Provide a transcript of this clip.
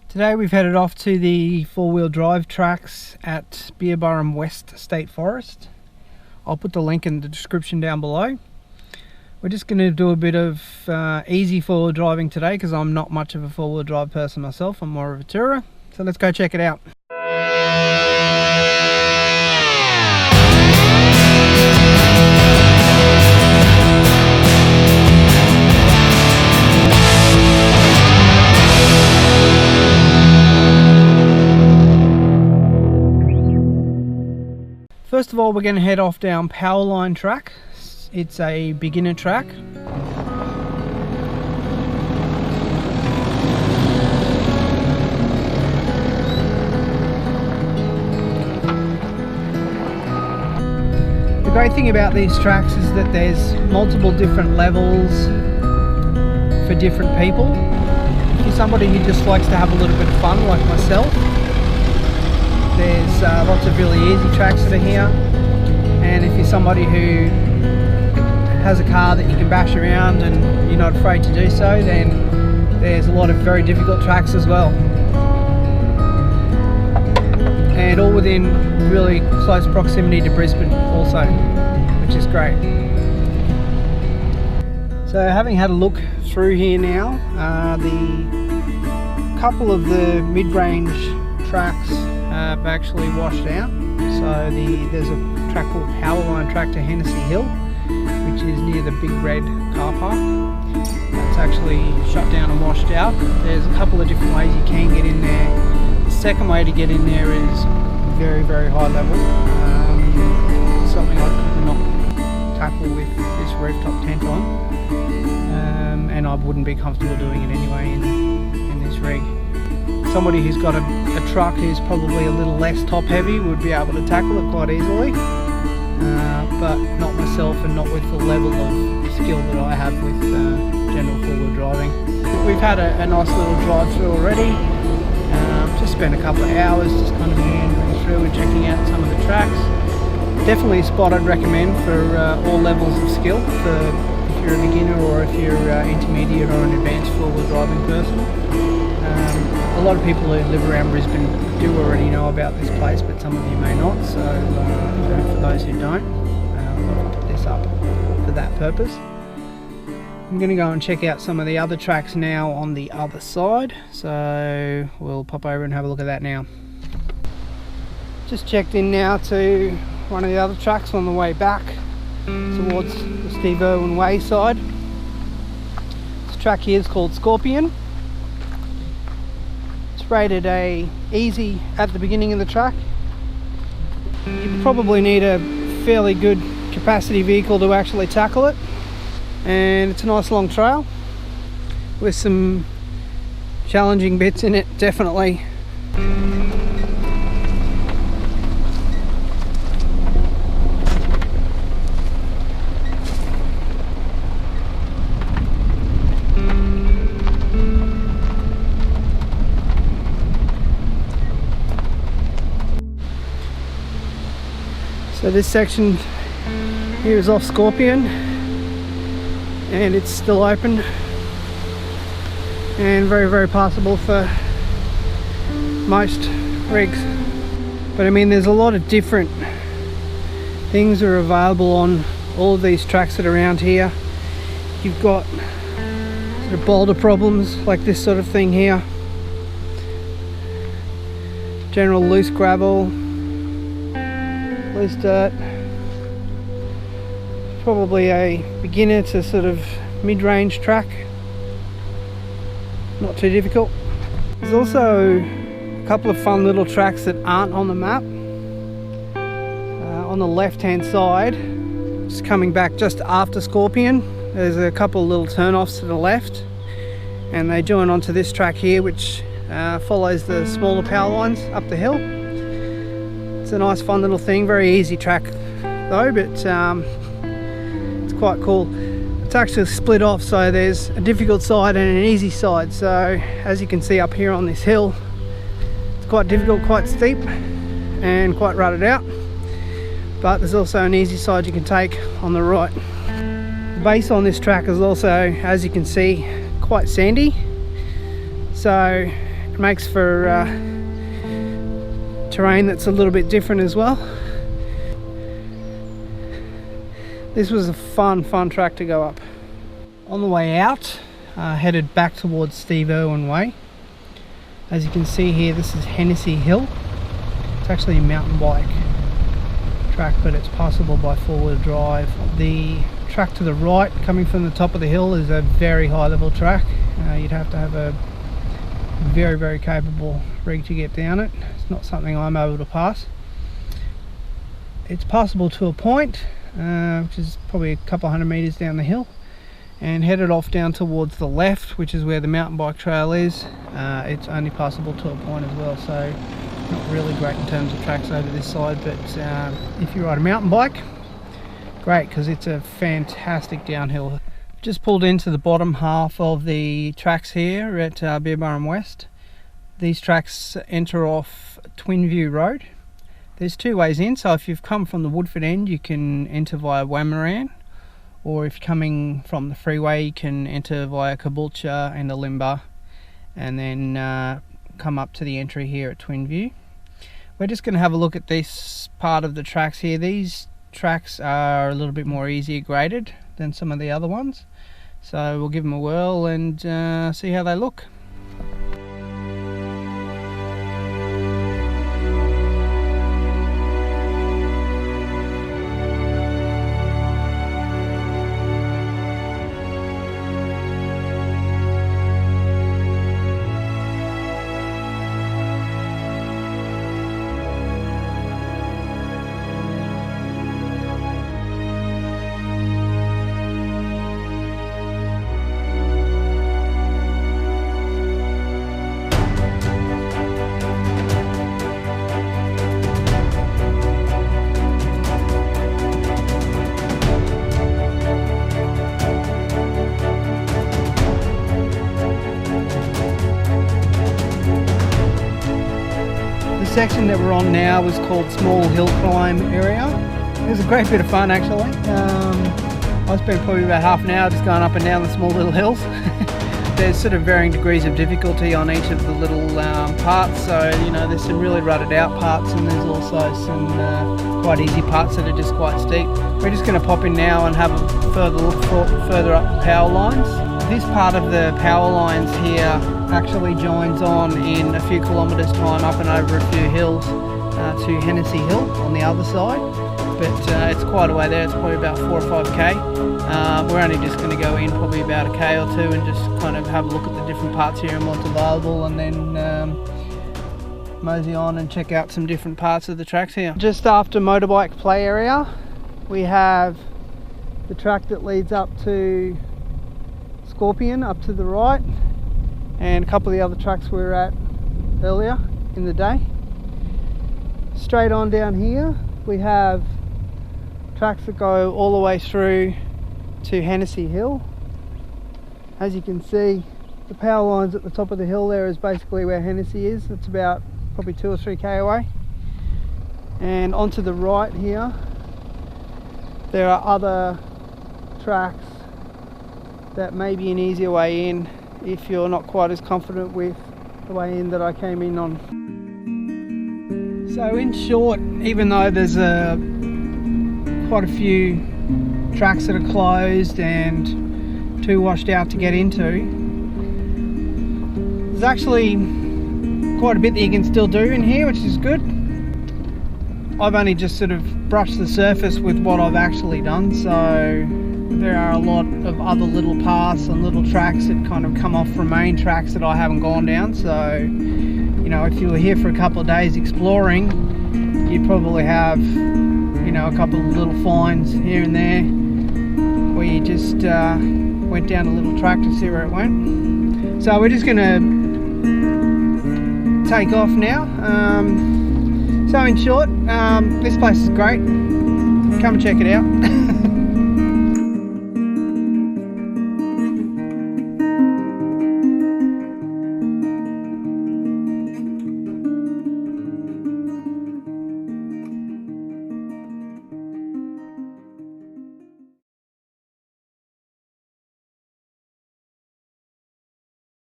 Today we've headed off to the four-wheel drive tracks at Beerburrum State Forest. I'll put the link in the description down below. We're just going to do a bit of easy four-wheel driving today because I'm not much of a four-wheel drive person myself. I'm more of a tourer. So let's go check it out. First of all, we're going to head off down Powerline track. It's a beginner track. The great thing about these tracks is that there's multiple different levels for different people. If you're somebody who just likes to have a little bit of fun like myself, there's lots of really easy tracks that are here, and if you're somebody who has a car that you can bash around and you're not afraid to do so, then there's a lot of very difficult tracks as well, and all within really close proximity to Brisbane also, which is great. So having had a look through here now, the couple of the mid-range tracks have actually washed out. So there's a track called Powerline track to Hennesey Hill, which is near the big Red Carpark. That's actually shut down and washed out. There's a couple of different ways you can get in there. The second way to get in there is very, very high level. Something I could not tackle with this rooftop tent on, and I wouldn't be comfortable doing it anyway in this rig. Somebody who's got a truck who's probably a little less top heavy would be able to tackle it quite easily, but not myself, and not with the level of skill that I have with general four-wheel driving. We've had a nice little drive through already. Just spent a couple of hours just kind of meandering through and checking out some of the tracks. Definitely a spot I'd recommend for all levels of skill, for if you're a beginner or if you're intermediate or an advanced four-wheel driving person. A lot of people who live around Brisbane do already know about this place, but some of you may not, so for those who don't, I'll put this up for that purpose. I'm going to go and check out some of the other tracks now on the other side, so we'll pop over and have a look at that now. Just checked in now to one of the other tracks on the way back towards the Steve Irwin Way side. This track here is called Scorpion. Rated a easy at the beginning of the track. You probably need a fairly good capacity vehicle to actually tackle it, and it's a nice long trail with some challenging bits in it, definitely. So this section here is off Scorpion, and it's still open and very, very passable for most rigs. But I mean, there's a lot of different things that are available on all of these tracks that are around here. You've got sort of boulder problems like this sort of thing here, general loose gravel, loose dirt. Probably a beginner to sort of mid-range track, not too difficult. There's also a couple of fun little tracks that aren't on the map. On the left hand side, just coming back just after Scorpion, there's a couple of little turn-offs to the left, and they join onto this track here, which follows the smaller power lines up the hill. It's a nice fun little thing, very easy track though, but it's quite cool. It's actually split off, so there's a difficult side and an easy side. So as you can see up here on this hill, it's quite difficult, quite steep and quite rutted out, but there's also an easy side you can take on the right. The base on this track is also, as you can see, quite sandy, so makes for terrain that's a little bit different as well. This was a fun track to go up. On the way out, headed back towards Steve Irwin Way. As you can see here, this is Hennesey Hill. It's actually a mountain bike track, but it's passable by four-wheel drive. The track to the right, coming from the top of the hill, is a very high level track. You'd have to have a very capable rig to get down it. It's not something I'm able to pass. It's passable to a point, which is probably a couple hundred meters down the hill, and headed off down towards the left, which is where the mountain bike trail is. It's only passable to a point as well, so not really great in terms of tracks over this side, but if you ride a mountain bike, great, because it's a fantastic downhill. Just pulled into the bottom half of the tracks here at Beerburrum West. These tracks enter off Twinview Road. There's two ways in, so if you've come from the Woodford end, you can enter via Wamaran, or if you're coming from the freeway, you can enter via Caboolture and Alimba, and then come up to the entry here at Twinview. We're just going to have a look at this part of the tracks here. These tracks are a little bit more easier graded than some of the other ones, so we'll give them a whirl and see how they look. The section that we're on now is called Small Hill Climb area. It was a great bit of fun actually. I spent probably about half an hour just going up and down the small little hills. There's sort of varying degrees of difficulty on each of the little parts, so you know, there's some really rutted out parts and there's also some quite easy parts that are just quite steep. We're just going to pop in now and have a further look further up the power lines. This part of the power lines here actually joins on in a few kilometres time up and over a few hills to Hennesey Hill on the other side, but it's quite a way there. It's probably about 4 or 5k. We're only just going to go in probably about a k or two and just kind of have a look at the different parts here and what's available, and then mosey on and check out some different parts of the tracks here. Just after Motorbike play area, we have the track that leads up to Scorpion up to the right, and a couple of the other tracks we were at earlier in the day. Straight on down here we have tracks that go all the way through to Hennesey Hill. As you can see, the power lines at the top of the hill there is basically where Hennesey is. It's about probably 2 or 3k away. And onto the right here there are other tracks that may be an easier way in if you're not quite as confident with the way in that I came in on. So in short, even though there's quite a few tracks that are closed and too washed out to get into, there's actually quite a bit that you can still do in here, which is good. I've only just sort of brushed the surface with what I've actually done, so there are a lot of other little paths and little tracks that kind of come off from main tracks that I haven't gone down. So, you know, if you were here for a couple of days exploring, you'd probably have, you know, a couple of little finds here and there where you just went down a little track to see where it went. So we're just going to take off now. So in short, this place is great. Come and check it out.